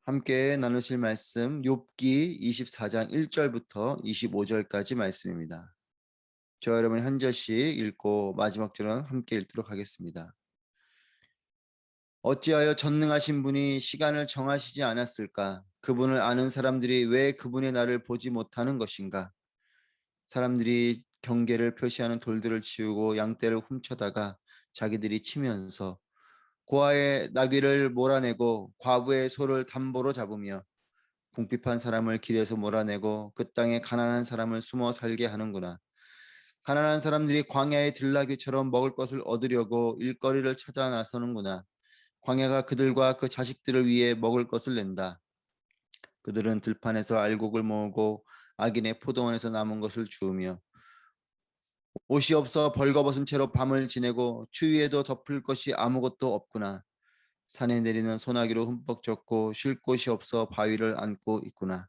함께 나누실 말씀 욥기 24장 1절부터 25절까지 말씀입니다. 저 여러분 한 절씩 읽고 마지막 절은 함께 읽도록 하겠습니다. 어찌하여 전능하신 분이 시간을 정하시지 않았을까? 그분을 아는 사람들이 왜 그분의 날을 보지 못하는 것인가? 사람들이 경계를 표시하는 돌들을 치우고 양떼를 훔쳐다가 자기들이 치면서 고아의 나귀를 몰아내고 과부의 소를 담보로 잡으며 궁핍한 사람을 길에서 몰아내고 그 땅에 가난한 사람을 숨어 살게 하는구나. 가난한 사람들이 광야의 들나귀처럼 먹을 것을 얻으려고 일거리를 찾아 나서는구나. 광야가 그들과 그 자식들을 위해 먹을 것을 낸다. 그들은 들판에서 알곡을 모으고 악인의 포도원에서 남은 것을 주우며 옷이 없어 벌거벗은 채로 밤을 지내고 추위에도 덮을 것이 아무것도 없구나. 산에 내리는 소나기로 흠뻑 젖고 쉴 곳이 없어 바위를 안고 있구나.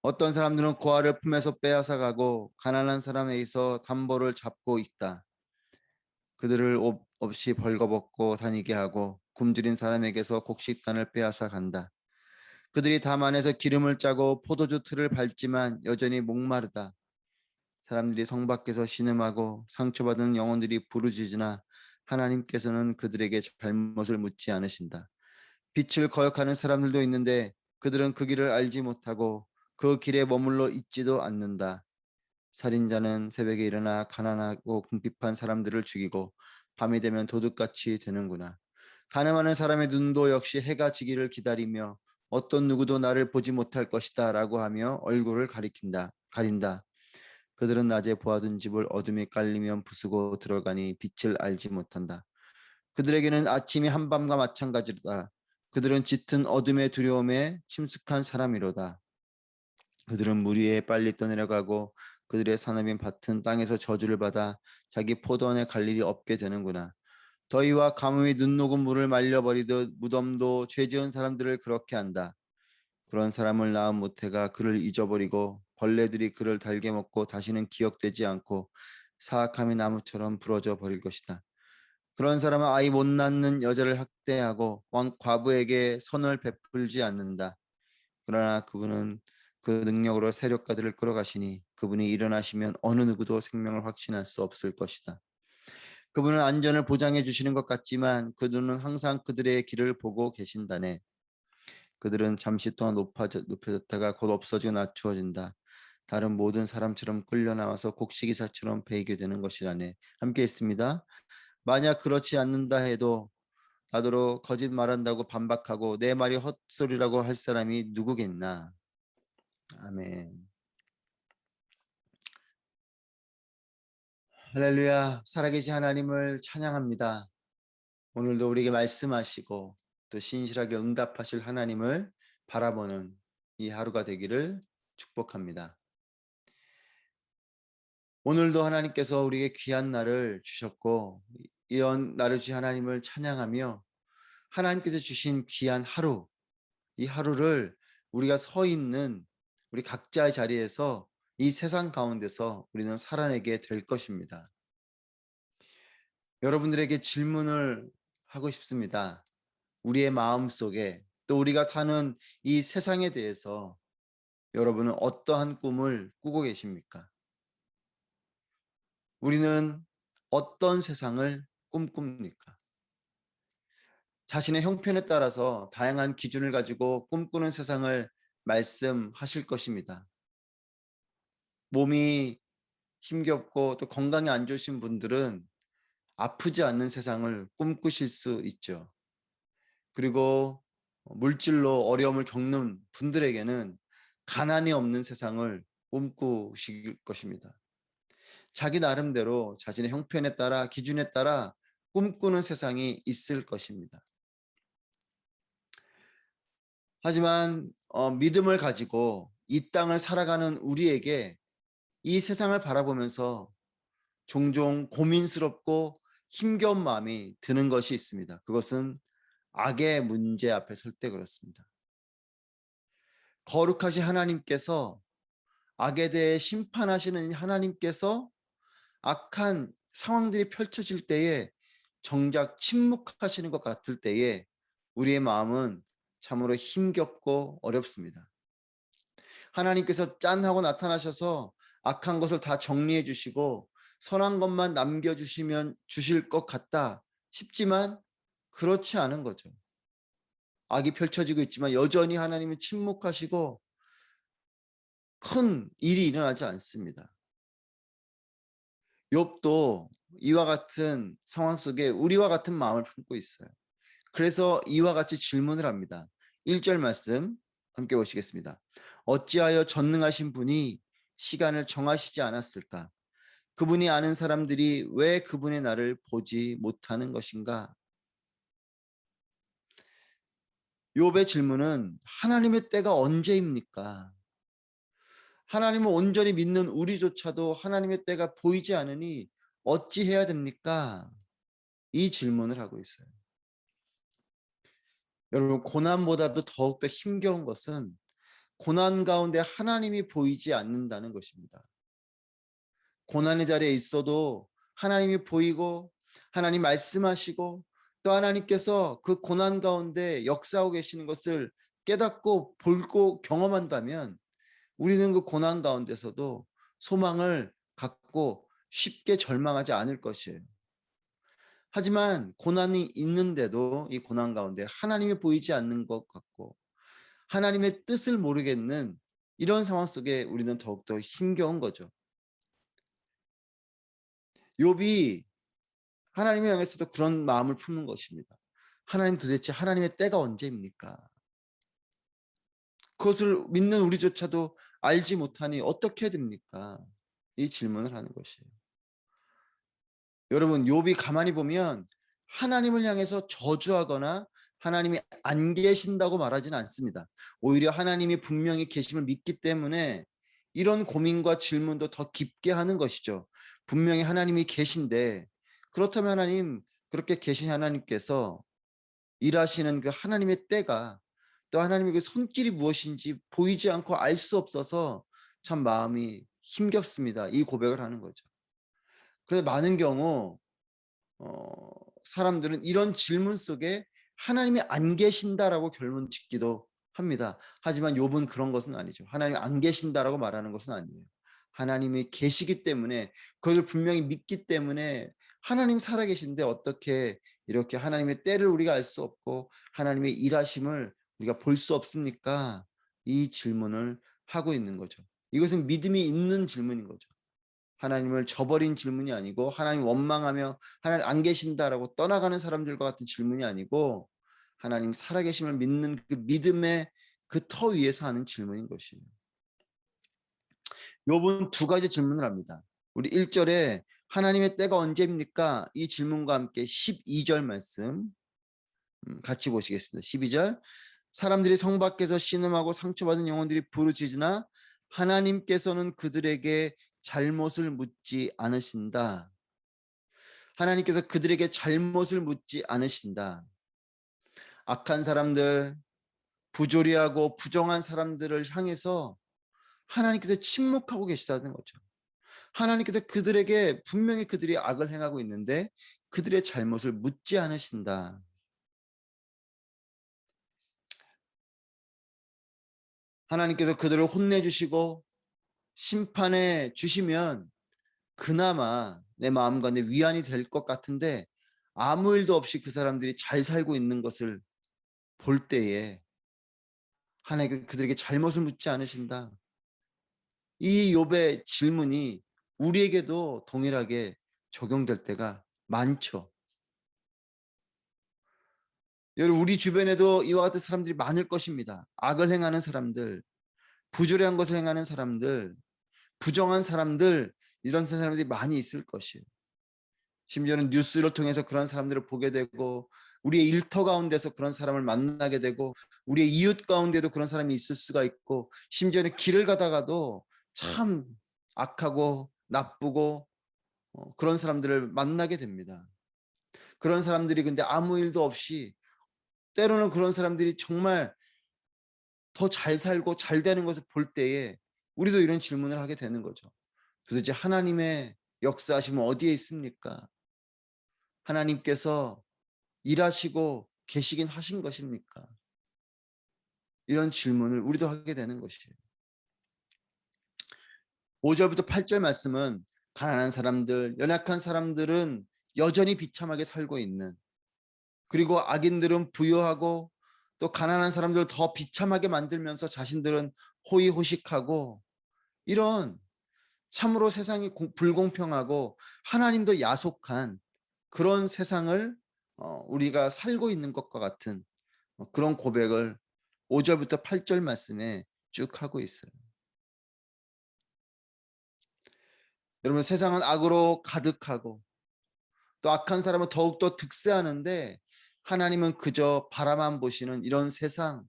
어떤 사람들은 고아를 품에서 빼앗아 가고 가난한 사람에게서 담보를 잡고 있다. 그들을 옷 없이 벌거벗고 다니게 하고 굶주린 사람에게서 곡식단을 빼앗아 간다. 그들이 담 안에서 기름을 짜고 포도주 틀을 밟지만 여전히 목마르다. 사람들이 성 밖에서 신음하고 상처받은 영혼들이 부르짖으나 하나님께서는 그들에게 잘못을 묻지 않으신다. 빛을 거역하는 사람들도 있는데 그들은 그 길을 알지 못하고 그 길에 머물러 있지도 않는다. 살인자는 새벽에 일어나 가난하고 궁핍한 사람들을 죽이고 밤이 되면 도둑같이 되는구나. 가늠하는 사람의 눈도 역시 해가 지기를 기다리며 어떤 누구도 나를 보지 못할 것이다 라고 하며 얼굴을 가린다. 그들은 낮에 보아둔 집을 어둠이 깔리면 부수고 들어가니 빛을 알지 못한다. 그들에게는 아침이 한밤과 마찬가지로다. 그들은 짙은 어둠의 두려움에 침숙한 사람이로다. 그들은 물 위에 빨리 떠내려가고 그들의 산업인 밭은 땅에서 저주를 받아 자기 포도원에 갈 일이 없게 되는구나. 더위와 가뭄이 눈 녹은 물을 말려버리듯 무덤도 죄 지은 사람들을 그렇게 한다. 그런 사람을 낳은 모태가 그를 잊어버리고 벌레들이 그를 달게 먹고 다시는 기억되지 않고 사악함이 나무처럼 부러져 버릴 것이다. 그런 사람은 아이 못 낳는 여자를 학대하고 과부에게 선을 베풀지 않는다. 그러나 그분은 그 능력으로 세력가들을 끌어가시니 그분이 일어나시면 어느 누구도 생명을 확신할 수 없을 것이다. 그분은 안전을 보장해 주시는 것 같지만 그분은 항상 그들의 길을 보고 계신다네. 그들은 잠시 동안 높여졌다가 곧 없어지고 낮추어진다. 다른 모든 사람처럼 끌려 나와서 곡식이사처럼 베이게 되는 것이라네. 함께 있습니다. 만약 그렇지 않는다 해도 나더러 거짓 말한다고 반박하고 내 말이 헛소리라고 할 사람이 누구겠나. 아멘. 할렐루야. 살아계신 하나님을 찬양합니다. 오늘도 우리에게 말씀하시고 또 신실하게 응답하실 하나님을 바라보는 이 하루가 되기를 축복합니다. 오늘도 하나님께서 우리에게 귀한 날을 주셨고 이런 날을 주신 하나님을 찬양하며 하나님께서 주신 귀한 하루, 이 하루를 우리가 서 있는 우리 각자의 자리에서 이 세상 가운데서 우리는 살아내게 될 것입니다. 여러분들에게 질문을 하고 싶습니다. 우리의 마음속에 또 우리가 사는 이 세상에 대해서 여러분은 어떠한 꿈을 꾸고 계십니까? 우리는 어떤 세상을 꿈꿉니까? 자신의 형편에 따라서 다양한 기준을 가지고 꿈꾸는 세상을 말씀하실 것입니다. 몸이 힘겹고 또 건강이 안 좋으신 분들은 아프지 않는 세상을 꿈꾸실 수 있죠. 그리고 물질로 어려움을 겪는 분들에게는 가난이 없는 세상을 꿈꾸실 것입니다. 자기 나름대로 자신의 형편에 따라 기준에 따라 꿈꾸는 세상이 있을 것입니다. 하지만 믿음을 가지고 이 땅을 살아가는 우리에게 이 세상을 바라보면서 종종 고민스럽고 힘겨운 마음이 드는 것이 있습니다. 그것은 악의 문제 앞에 설 때 그렇습니다. 거룩하신 하나님께서 악에 대해 심판하시는 하나님께서 악한 상황들이 펼쳐질 때에 정작 침묵하시는 것 같을 때에 우리의 마음은 참으로 힘겹고 어렵습니다. 하나님께서 짠 하고 나타나셔서 악한 것을 다 정리해 주시고 선한 것만 남겨주시면 주실 것 같다 싶지만 그렇지 않은 거죠. 악이 펼쳐지고 있지만 여전히 하나님은 침묵하시고 큰 일이 일어나지 않습니다. 욥도 이와 같은 상황 속에 우리와 같은 마음을 품고 있어요. 그래서 이와 같이 질문을 합니다. 1절 말씀 함께 보시겠습니다. 어찌하여 전능하신 분이 시간을 정하시지 않았을까? 그분이 아는 사람들이 왜 그분의 날을 보지 못하는 것인가? 욥의 질문은 하나님의 때가 언제입니까? 하나님을 온전히 믿는 우리조차도 하나님의 때가 보이지 않으니 어찌 해야 됩니까? 이 질문을 하고 있어요. 여러분, 고난보다도 더욱더 힘겨운 것은 고난 가운데 하나님이 보이지 않는다는 것입니다. 고난의 자리에 있어도 하나님이 보이고 하나님 말씀하시고 또 하나님께서 그 고난 가운데 역사하고 계시는 것을 깨닫고 볼고 경험한다면 우리는 그 고난 가운데서도 소망을 갖고 쉽게 절망하지 않을 것이에요. 하지만 고난이 있는데도 이 고난 가운데 하나님이 보이지 않는 것 같고 하나님의 뜻을 모르겠는 이런 상황 속에 우리는 더욱더 힘겨운 거죠. 욥이 하나님을 향해서도 그런 마음을 품는 것입니다. 하나님, 도대체 하나님의 때가 언제입니까? 그것을 믿는 우리조차도 알지 못하니 어떻게 해야 됩니까? 이 질문을 하는 것이에요. 여러분, 욥이 가만히 보면 하나님을 향해서 저주하거나 하나님이 안 계신다고 말하지는 않습니다. 오히려 하나님이 분명히 계심을 믿기 때문에 이런 고민과 질문도 더 깊게 하는 것이죠. 분명히 하나님이 계신데 그렇다면 하나님, 그렇게 계신 하나님께서 일하시는 그 하나님의 때가 또 하나님의 그 손길이 무엇인지 보이지 않고 알 수 없어서 참 마음이 힘겹습니다. 이 고백을 하는 거죠. 그래서 많은 경우 사람들은 이런 질문 속에 하나님이 안 계신다라고 결론 짓기도 합니다. 하지만 욥은 그런 것은 아니죠. 하나님이 안 계신다라고 말하는 것은 아니에요. 하나님이 계시기 때문에 그것을 분명히 믿기 때문에 하나님 살아계신데 어떻게 이렇게 하나님의 때를 우리가 알 수 없고 하나님의 일하심을 우리가 볼 수 없습니까? 이 질문을 하고 있는 거죠. 이것은 믿음이 있는 질문인 거죠. 하나님을 저버린 질문이 아니고 하나님 원망하며 하나님 안 계신다라고 떠나가는 사람들과 같은 질문이 아니고 하나님 살아계심을 믿는 그 믿음의 그 터 위에서 하는 질문인 것이에요. 욥은 두 가지 질문을 합니다. 우리 1절에 하나님의 때가 언제입니까? 이 질문과 함께 12절 말씀 같이 보시겠습니다. 12절 사람들이 성 밖에서 신음하고 상처받은 영혼들이 부르짖으나 하나님께서는 그들에게 잘못을 묻지 않으신다. 하나님께서 그들에게 잘못을 묻지 않으신다. 악한 사람들, 부조리하고 부정한 사람들을 향해서 하나님께서 침묵하고 계시다는 거죠. 하나님께서 그들에게 분명히 그들이 악을 행하고 있는데 그들의 잘못을 묻지 않으신다. 하나님께서 그들을 혼내주시고 심판해 주시면 그나마 내 마음과 내 위안이 될 것 같은데 아무 일도 없이 그 사람들이 잘 살고 있는 것을 볼 때에 하나님께 그들에게 잘못을 묻지 않으신다. 이 욥의 질문이 우리에게도 동일하게 적용될 때가 많죠. 여러분, 우리 주변에도 이와 같은 사람들이 많을 것입니다. 악을 행하는 사람들, 부조리한 것을 행하는 사람들, 부정한 사람들, 이런 사람들이 많이 있을 것이에요. 심지어는 뉴스를 통해서 그런 사람들을 보게 되고 우리의 일터 가운데서 그런 사람을 만나게 되고 우리의 이웃 가운데도 그런 사람이 있을 수가 있고 심지어는 길을 가다가도 참 악하고 나쁘고 그런 사람들을 만나게 됩니다. 그런 사람들이 근데 아무 일도 없이 때로는 그런 사람들이 정말 더 잘 살고 잘 되는 것을 볼 때에 우리도 이런 질문을 하게 되는 거죠. 도대체 하나님의 역사하심은 어디에 있습니까? 하나님께서 일하시고 계시긴 하신 것입니까? 이런 질문을 우리도 하게 되는 것이에요. 5절부터 8절 말씀은 가난한 사람들, 연약한 사람들은 여전히 비참하게 살고 있는, 그리고 악인들은 부유하고 또 가난한 사람들을 더 비참하게 만들면서 자신들은 호의호식하고, 이런 참으로 세상이 불공평하고 하나님도 야속한 그런 세상을 우리가 살고 있는 것과 같은 그런 고백을 5절부터 8절 말씀에 쭉 하고 있어요. 여러분, 세상은 악으로 가득하고 또 악한 사람은 더욱더 득세하는데, 하나님은 그저 바라만 보시는 이런 세상,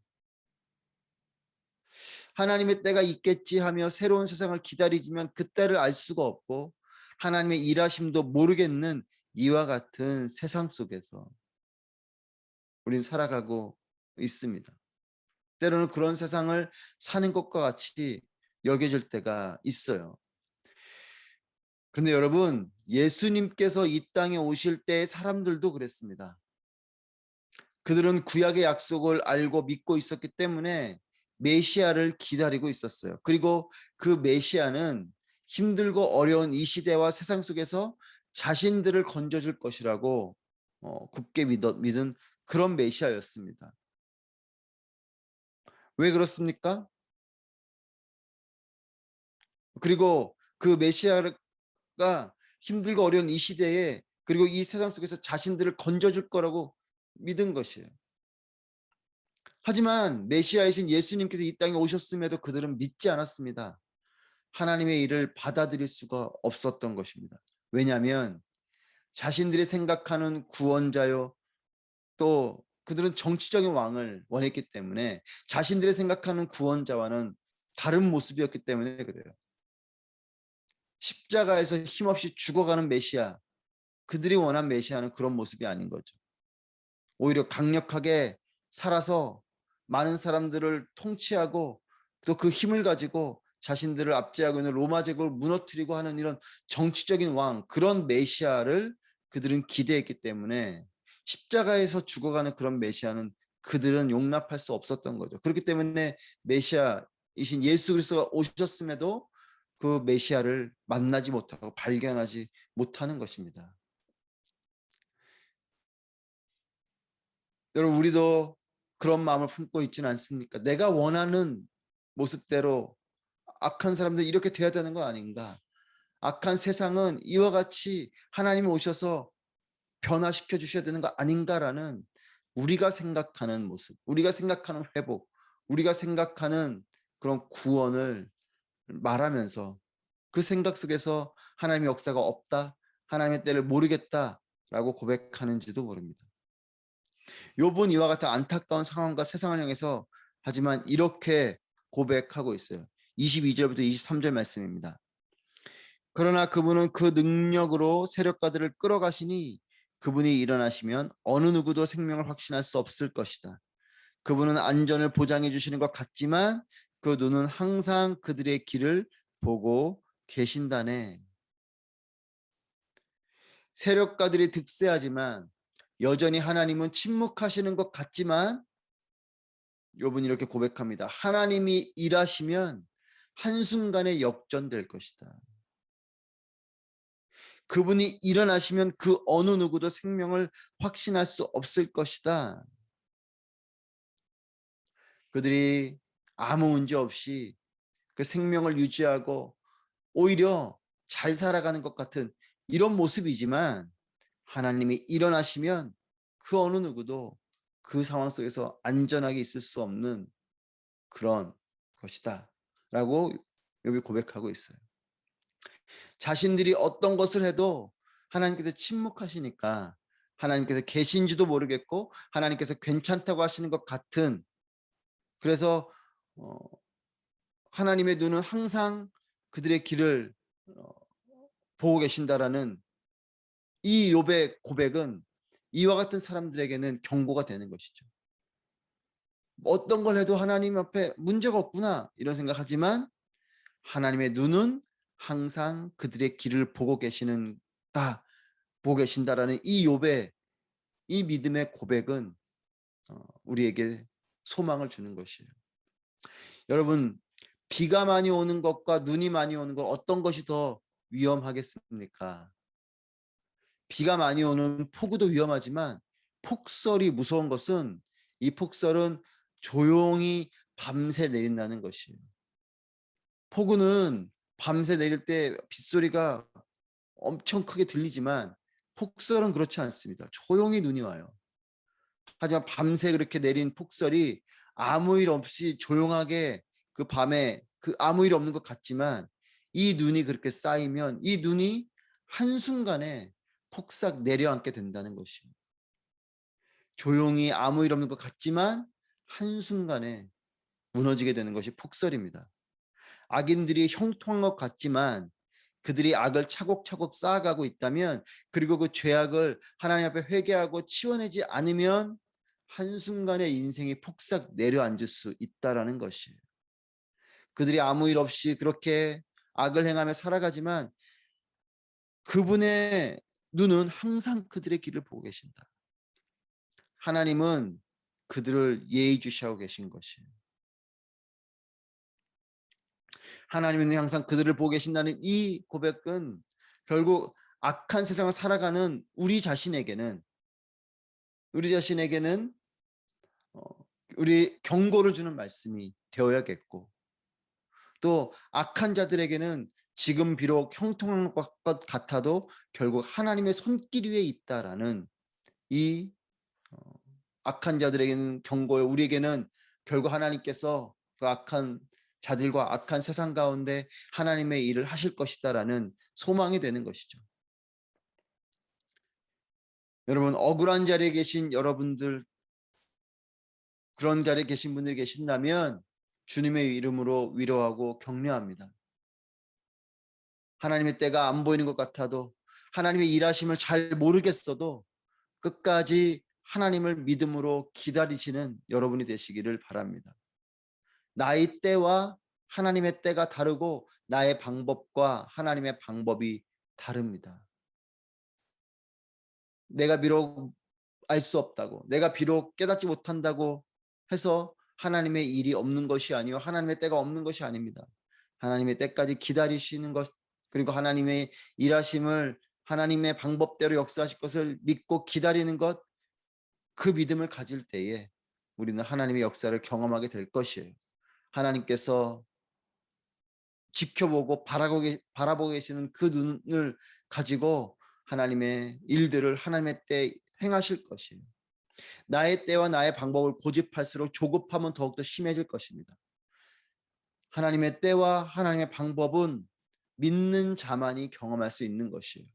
하나님의 때가 있겠지 하며 새로운 세상을 기다리지만 그 때를 알 수가 없고 하나님의 일하심도 모르겠는 이와 같은 세상 속에서 우린 살아가고 있습니다. 때로는 그런 세상을 사는 것과 같이 여겨질 때가 있어요. 근데 여러분, 예수님께서 이 땅에 오실 때 사람들도 그랬습니다. 그들은 구약의 약속을 알고 믿고 있었기 때문에 메시아를 기다리고 있었어요. 그리고 그 메시아는 힘들고 어려운 이 시대와 세상 속에서 자신들을 건져줄 것이라고 굳게 믿은 그런 메시아였습니다. 왜 그렇습니까? 그리고 그 메시아가 힘들고 어려운 이 시대에, 그리고 이 세상 속에서 자신들을 건져줄 거라고 믿은 것이에요. 하지만 메시아이신 예수님께서 이 땅에 오셨음에도 그들은 믿지 않았습니다. 하나님의 일을 받아들일 수가 없었던 것입니다. 왜냐하면 자신들이 생각하는 구원자요, 또 그들은 정치적인 왕을 원했기 때문에 자신들이 생각하는 구원자와는 다른 모습이었기 때문에 그래요. 십자가에서 힘없이 죽어가는 메시아, 그들이 원한 메시아는 그런 모습이 아닌 거죠. 오히려 강력하게 살아서 많은 사람들을 통치하고 또 그 힘을 가지고 자신들을 압제하고 있는 로마 제국을 무너뜨리고 하는 이런 정치적인 왕, 그런 메시아를 그들은 기대했기 때문에 십자가에서 죽어가는 그런 메시아는 그들은 용납할 수 없었던 거죠. 그렇기 때문에 메시아이신 예수 그리스도가 오셨음에도 그 메시아를 만나지 못하고 발견하지 못하는 것입니다. 여러분, 우리도 그런 마음을 품고 있지는 않습니까? 내가 원하는 모습대로 악한 사람들이 이렇게 돼야 되는 거 아닌가? 악한 세상은 이와 같이 하나님이 오셔서 변화시켜 주셔야 되는 거 아닌가라는 우리가 생각하는 모습, 우리가 생각하는 회복, 우리가 생각하는 그런 구원을 말하면서 그 생각 속에서 하나님의 역사가 없다, 하나님의 때를 모르겠다라고 고백하는지도 모릅니다. 욥은 이와 같은 안타까운 상황과 세상을 향해서 하지만 이렇게 고백하고 있어요. 22절부터 23절 말씀입니다. 그러나 그분은 그 능력으로 세력가들을 끌어가시니 그분이 일어나시면 어느 누구도 생명을 확신할 수 없을 것이다. 그분은 안전을 보장해 주시는 것 같지만 그 눈은 항상 그들의 길을 보고 계신다네. 세력가들이 득세하지만 여전히 하나님은 침묵하시는 것 같지만 욥은 이렇게 고백합니다. 하나님이 일하시면 한순간에 역전될 것이다. 그분이 일어나시면 그 어느 누구도 생명을 확신할 수 없을 것이다. 그들이 아무 문제 없이 그 생명을 유지하고 오히려 잘 살아가는 것 같은 이런 모습이지만 하나님이 일어나시면 그 어느 누구도 그 상황 속에서 안전하게 있을 수 없는 그런 것이다 라고 욥이 고백하고 있어요. 자신들이 어떤 것을 해도 하나님께서 침묵하시니까 하나님께서 계신지도 모르겠고 하나님께서 괜찮다고 하시는 것 같은, 그래서 하나님의 눈은 항상 그들의 길을 어, 보고 계신다라는 이 욥의 고백은 이와 같은 사람들에게는 경고가 되는 것이죠. 어떤 걸 해도 하나님 앞에 문제가 없구나 이런 생각하지만 하나님의 눈은 항상 그들의 길을 보고 계시는다, 보고 계신다라는 이 욥의 이 믿음의 고백은 우리에게 소망을 주는 것이에요. 여러분, 비가 많이 오는 것과 눈이 많이 오는 것 어떤 것이 더 위험하겠습니까? 비가 많이 오는 폭우도 위험하지만 폭설이 무서운 것은 이 폭설은 조용히 밤새 내린다는 것이에요. 폭우는 밤새 내릴 때 빗소리가 엄청 크게 들리지만 폭설은 그렇지 않습니다. 조용히 눈이 와요. 하지만 밤새 그렇게 내린 폭설이 아무 일 없이 조용하게 그 밤에 그 아무 일 없는 것 같지만 이 눈이 그렇게 쌓이면 이 눈이 한순간에 폭삭 내려앉게 된다는 것이에요. 조용히 아무 일 없는 것 같지만 한순간에 무너지게 되는 것이 폭설입니다. 악인들이 형통한 것 같지만 그들이 악을 차곡차곡 쌓아가고 있다면, 그리고 그 죄악을 하나님 앞에 회개하고 치워내지 않으면 한순간에 인생이 폭삭 내려앉을 수 있다라는 것이에요. 그들이 아무 일 없이 그렇게 악을 행하며 살아가지만 그분의 눈은 항상 그들의 길을 보고 계신다. 하나님은 그들을 예의주시하고 계신 것이에요. 하나님은 항상 그들을 보고 계신다는 이 고백은 결국 악한 세상을 살아가는 우리 자신에게는 어, 우리 경고를 주는 말씀이 되어야겠고, 또 악한 자들에게는 지금 비록 형통한 것 같아도 결국 하나님의 손길 위에 있다라는 이 어, 악한 자들에게는 경고요. 우리에게는 결국 하나님께서 그 악한 자들과 악한 세상 가운데 하나님의 일을 하실 것이다라는 소망이 되는 것이죠. 여러분, 억울한 자리에 계신 여러분들, 그런 자리에 계신 분들이 계신다면 주님의 이름으로 위로하고 격려합니다. 하나님의 때가 안 보이는 것 같아도, 하나님의 일하심을 잘 모르겠어도 끝까지 하나님을 믿음으로 기다리시는 여러분이 되시기를 바랍니다. 나의 때와 하나님의 때가 다르고 나의 방법과 하나님의 방법이 다릅니다. 내가 비록 알 수 없다고, 내가 비록 깨닫지 못한다고 해서 하나님의 일이 없는 것이 아니요, 하나님의 때가 없는 것이 아닙니다. 하나님의 때까지 기다리시는 것, 그리고 하나님의 일하심을 하나님의 방법대로 역사하실 것을 믿고 기다리는 것, 그 믿음을 가질 때에 우리는 하나님의 역사를 경험하게 될 것이에요. 하나님께서 지켜보고 바라보고 계시는 그 눈을 가지고 하나님의 일들을 하나님의 때에 행하실 것이에요. 나의 때와 나의 방법을 고집할수록 조급함은 더욱더 심해질 것입니다. 하나님의 때와 하나님의 방법은 믿는 자만이 경험할 수 있는 것이에요.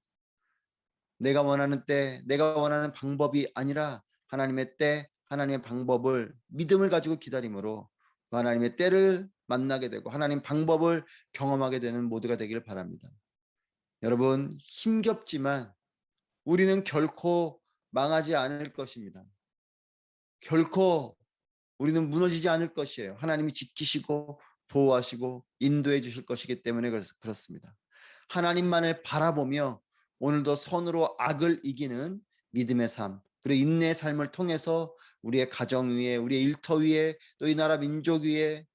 내가 원하는 때, 내가 원하는 방법이 아니라 하나님의 때, 하나님의 방법을 믿음을 가지고 기다림으로 하나님의 때를 만나게 되고 하나님 방법을 경험하게 되는 모두가 되기를 바랍니다. 여러분, 힘겹지만 우리는 결코 망하지 않을 것입니다. 결코 우리는 무너지지 않을 것이에요. 하나님이 지키시고 보호하시고 인도해 주실 것이기 때문에 그렇습니다. 하나님만을 바라보며 오늘도 선으로 악을 이기는 믿음의 삶, 그리고 인내의 삶을 통해서 우리의 가정 위에, 우리의 일터 위에, 또 이 나라 민족 위에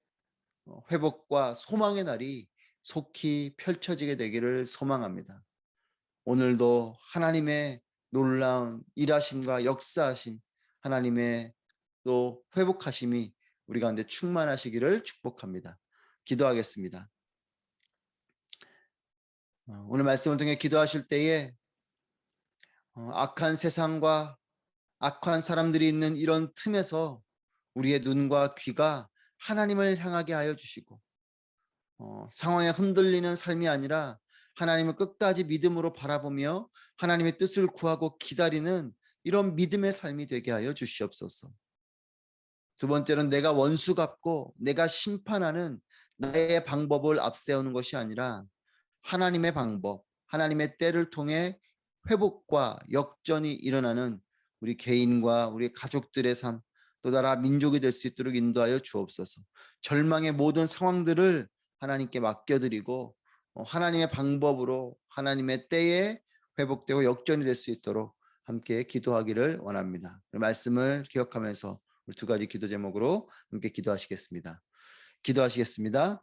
회복과 소망의 날이 속히 펼쳐지게 되기를 소망합니다. 오늘도 하나님의 놀라운 일하심과 역사하심, 하나님의 또 회복하심이 우리 가운데 충만하시기를 축복합니다. 기도하겠습니다. 오늘 말씀을 통해 기도하실 때에 악한 세상과 악한 사람들이 있는 이런 틈에서 우리의 눈과 귀가 하나님을 향하게 하여 주시고, 상황에 흔들리는 삶이 아니라 하나님을 끝까지 믿음으로 바라보며 하나님의 뜻을 구하고 기다리는 이런 믿음의 삶이 되게 하여 주시옵소서. 두 번째는 내가 원수 같고 내가 심판하는 나의 방법을 앞세우는 것이 아니라 하나님의 방법, 하나님의 때를 통해 회복과 역전이 일어나는 우리 개인과 우리 가족들의 삶, 또 나라 민족이 될 수 있도록 인도하여 주옵소서. 절망의 모든 상황들을 하나님께 맡겨드리고 하나님의 방법으로 하나님의 때에 회복되고 역전이 될 수 있도록 함께 기도하기를 원합니다. 말씀을 기억하면서 우리 두 가지 기도 제목으로 함께 기도하시겠습니다. 기도하시겠습니다.